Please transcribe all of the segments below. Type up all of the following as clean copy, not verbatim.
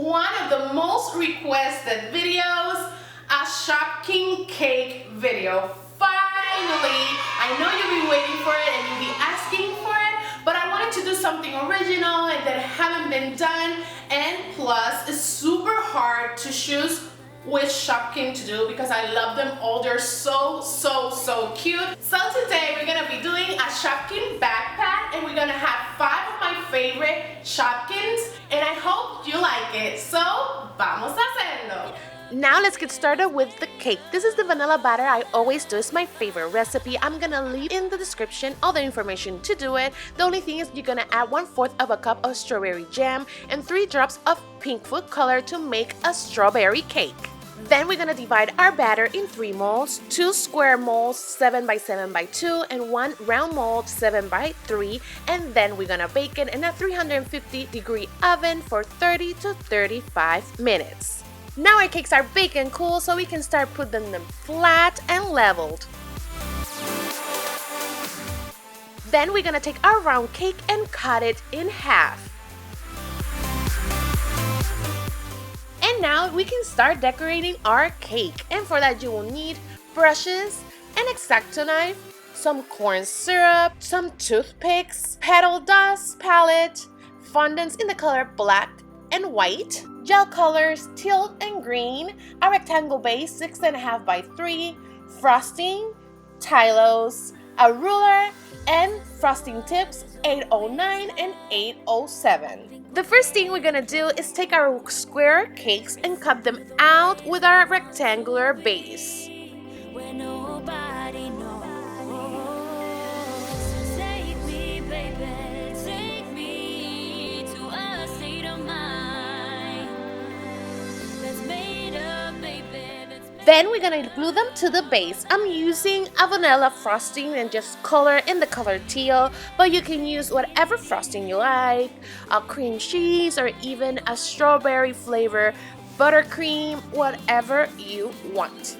one of the most requested videos, a Shopkins cake video. Finally! I know you've been waiting for it and you'll be asking for it, but I wanted to do something original and that haven't been done, and plus it's super hard to choose which Shopkins to do because I love them all. They're so cute. So today we're gonna be doing a Shopkins backpack and we're gonna have 5 of my favorite Shopkins and I hope you like it. So vamos a hacerlo. Now let's get started with the cake. This is the vanilla batter I always do. It's my favorite recipe. I'm gonna leave in the description all the information to do it. The only thing is you're gonna add 1/4 of a cup of strawberry jam and 3 drops of pink food color to make a strawberry cake. Then we're gonna divide our batter in 3 molds, 2 square molds 7 by 7 by 2 and 1 round mold 7 by 3, and then we're gonna bake it in a 350-degree oven for 30 to 35 minutes. Now our cakes are baked and cool, so we can start putting them flat and leveled. Then we're gonna take our round cake and cut it in half. And now we can start decorating our cake. And for that you will need brushes, an X-Acto knife, some corn syrup, some toothpicks, petal dust, palette, fondants in the color black and white, gel colors teal and green, a rectangle base 6.5 by 3, frosting, Tylos, a ruler, and frosting tips 809 and 807. The first thing we're gonna do is take our square cakes and cut them out with our rectangular base. Then we're gonna glue them to the base. I'm using a vanilla frosting and just color in the color teal, but you can use whatever frosting you like, a cream cheese or even a strawberry flavor, buttercream, whatever you want.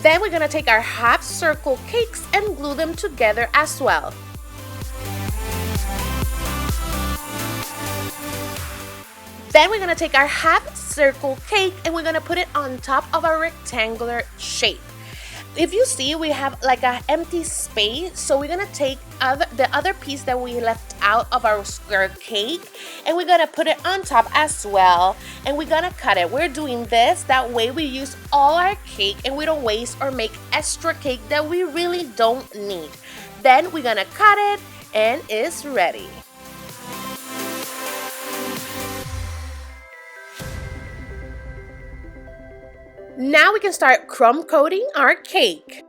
Then we're gonna take our half circle cakes and glue them together as well. Then we're gonna take our half circle cake and we're gonna put it on top of a rectangular shape. If you see, we have like an empty space, so we're gonna take the other piece that we left out of our square cake and we're gonna put it on top as well, and we're gonna cut it. We're doing this that way we use all our cake and we don't waste or make extra cake that we really don't need. Then we're gonna cut it and it's ready. Now we can start crumb coating our cake.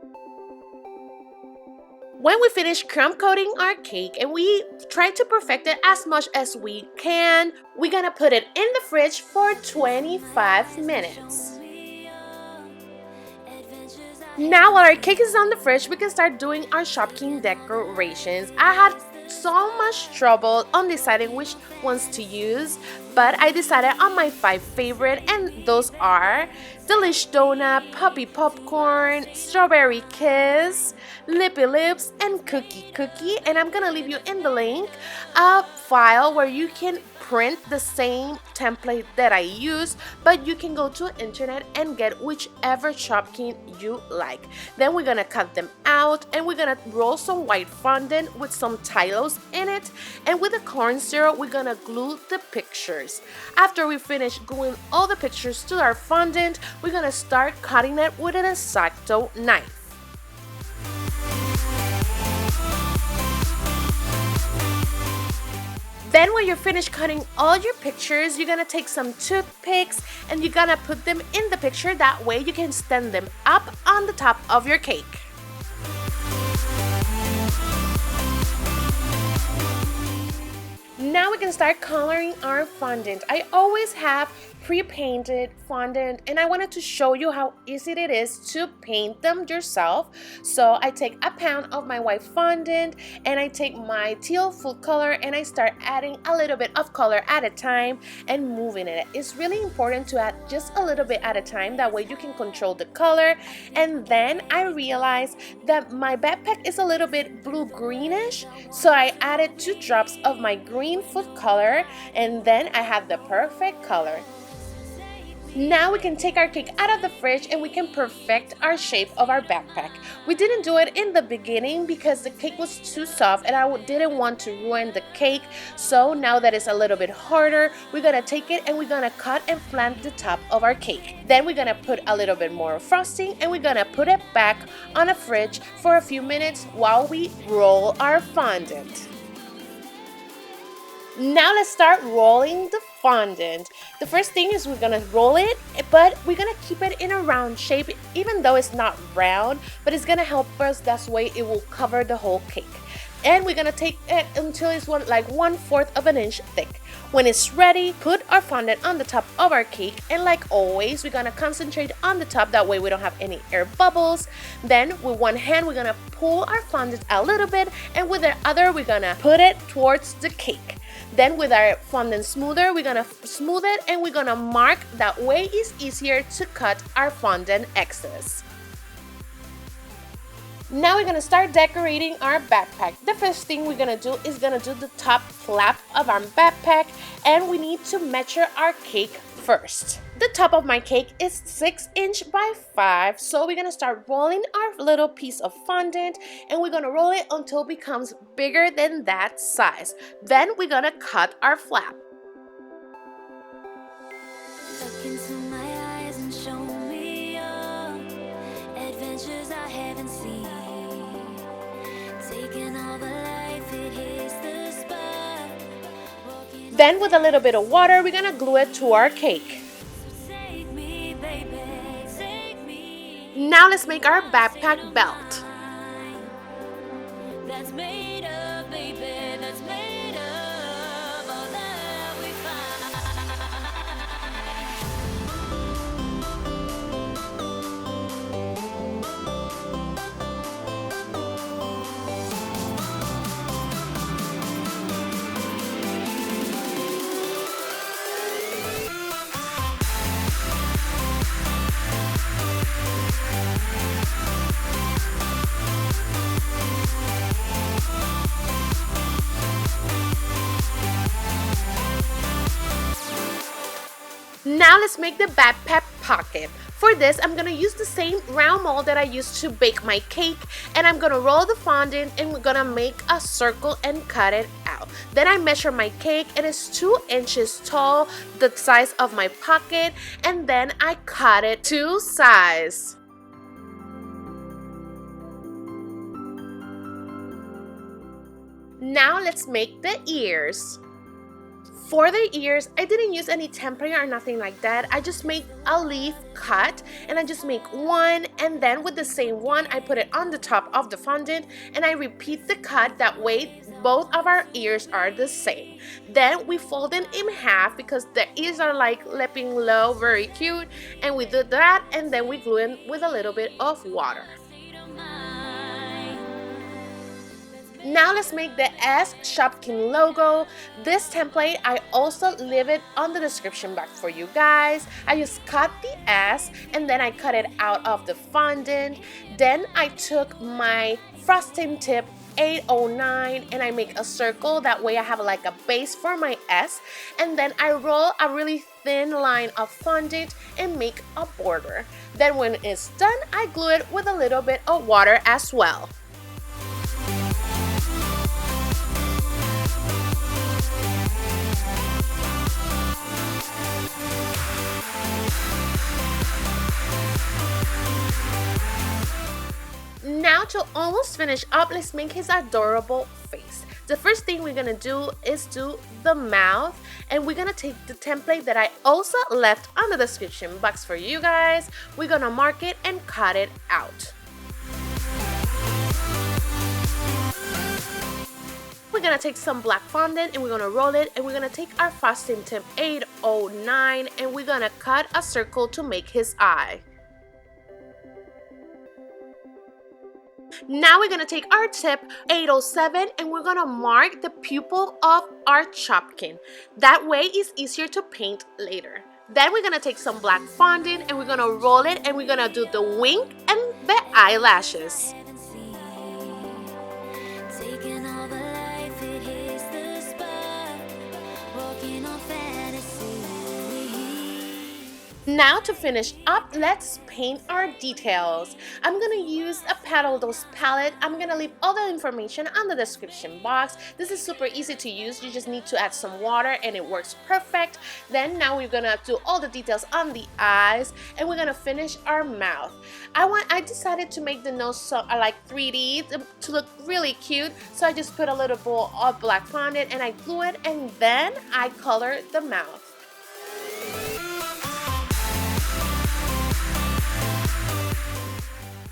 When we finish crumb coating our cake and we try to perfect it as much as we can, we're gonna put it in the fridge for 25 minutes. Now while our cake is on the fridge, we can start doing our Shopkins decorations. I had so much trouble on deciding which ones to use, but I decided on my 5 favorite, and those are ANDD'LISH donut, puppy popcorn, strawberry kiss, lippy lips, and cookie. And I'm gonna leave you in the link a file where you can print the same template that I use, but you can go to internet and get whichever Shopkins you like. Then we're gonna cut them out and we're gonna roll some white fondant with some Tylos in it, and with the corn syrup we're gonna glue the pictures. After we finish gluing all the pictures to our fondant, we're gonna start cutting it with an X-Acto knife. Then when you're finished cutting all your pictures, you're gonna take some toothpicks and you're gonna put them in the picture. That way you can stand them up on the top of your cake. Now we can start coloring our fondant. I always have pre-painted fondant, and I wanted to show you how easy it is to paint them yourself. So I take a pound of my white fondant and I take my teal food color and I start adding a little bit of color at a time and moving it. It's really important to add just a little bit at a time, that way you can control the color. And then I realized that my backpack is a little bit blue greenish, so I added 2 drops of my green food color, and then I had the perfect color. Now we can take our cake out of the fridge and we can perfect our shape of our backpack. We didn't do it in the beginning because the cake was too soft and I didn't want to ruin the cake. So now that it's a little bit harder, we're gonna take it and we're gonna cut and flat the top of our cake. Then we're gonna put a little bit more frosting and we're gonna put it back on the fridge for a few minutes while we roll our fondant. Now let's start rolling the fondant. The first thing is we're gonna roll it, but we're gonna keep it in a round shape, even though it's not round, but it's gonna help us. That way it will cover the whole cake. And we're gonna take it until it's like 1/4 of an inch thick. When it's ready, put our fondant on the top of our cake, and like always, we're gonna concentrate on the top, that way we don't have any air bubbles. Then with one hand, we're gonna pull our fondant a little bit, and with the other, we're gonna put it towards the cake. Then with our fondant smoother, we're gonna smooth it and we're gonna mark. That way it's easier to cut our fondant excess. Now we're gonna start decorating our backpack. The first thing we're gonna do is gonna do the top flap of our backpack, and we need to measure our cake first. The top of my cake is 6 inch by 5, so we're gonna start rolling our little piece of fondant and we're gonna roll it until it becomes bigger than that size. Then we're gonna cut our flap. Look into my eyes and show me your adventures I haven't seen. Taking all the life, it hits the spot. Then with a little bit of water, we're gonna glue it to our cake. Take me, baby, take me. Now let's make our backpack belt. That's made of, baby, that's made of all that we find. Now let's make the backpack pocket. For this, I'm gonna use the same round mold that I used to bake my cake, and I'm gonna roll the fondant and we're gonna make a circle and cut it out. Then I measure my cake, and it's 2 inches tall, the size of my pocket, and then I cut it to size. Now let's make the ears. For the ears, I didn't use any tempering or nothing like that. I just made a leaf cut, and I just make one, and then with the same one, I put it on the top of the fondant, and I repeat the cut. That way, both of our ears are the same. Then we fold it in half because the ears are like lipping low, very cute, and we do that, and then we glue it with a little bit of water. Now let's make the Ask Shopkins logo. This template, I also leave it on the description box for you guys. I just cut the S and then I cut it out of the fondant. Then I took my frosting tip 809 and I make a circle. That way I have like a base for my S. And then I roll a really thin line of fondant and make a border. Then when it's done, I glue it with a little bit of water as well. Now to almost finish up, let's make his adorable face. The first thing we're gonna do is do the mouth, and we're gonna take the template that I also left on the description box for you guys. We're gonna mark it and cut it out. We're we're gonna take some black fondant and we're gonna roll it, and we're gonna take our frosting tip 809 and we're gonna cut a circle to make his eye. Now we're gonna take our tip 807 and we're gonna mark the pupil of our Shopkin. That way it's easier to paint later. Then we're gonna take some black fondant and we're gonna roll it, and we're gonna do the wink and the eyelashes. Taking all the life, it hits the spot. Walking on fantasy. Now to finish up, let's paint our details. I'm gonna use a Petal palette. I'm gonna leave all the information on the description box. This is super easy to use. You just need to add some water and it works perfect. Then now we're gonna do all the details on the eyes, and we're gonna finish our mouth. I decided to make the nose so like 3D to look really cute, so I just put a little bowl of black fondant and I glue it, and then I color the mouth.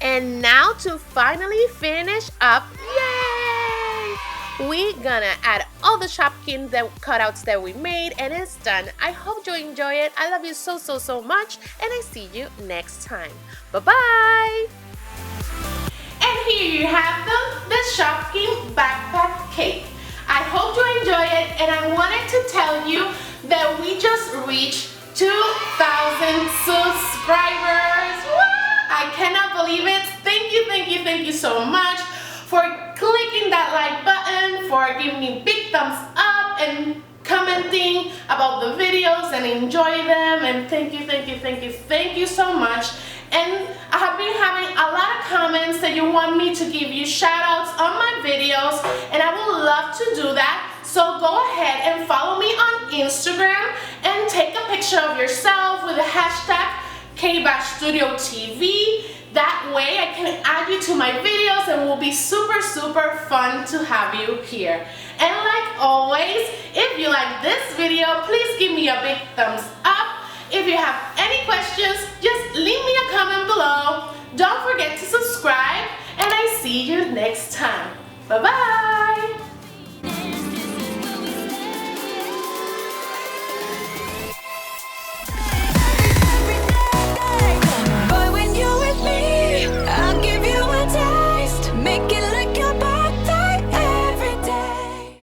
And now to finally finish up, yay! We're gonna add all the Shopkins cutouts that we made, and it's done. I hope you enjoy it. I love you so much, and I see you next time. Bye-bye! And here you have them, the Shopkins backpack cake. I hope you enjoy it, and I wanted to tell you that we just reached 2,000 subscribers. Woo! I cannot believe it. Thank you so much for clicking that like button, for giving me big thumbs up and commenting about the videos and enjoy them, and thank you so much. And I have been having a lot of comments that you want me to give you shout outs on my videos, and I would love to do that. So go ahead and follow me on Instagram and take a picture of yourself with the hashtag KBashStudioTV. That way I can add you to my videos, and it will be super fun to have you here. And like always, if you like this video, please give me a big thumbs up. If you have any questions, just leave me a comment below. Don't forget to subscribe, and I see you next time. Bye bye.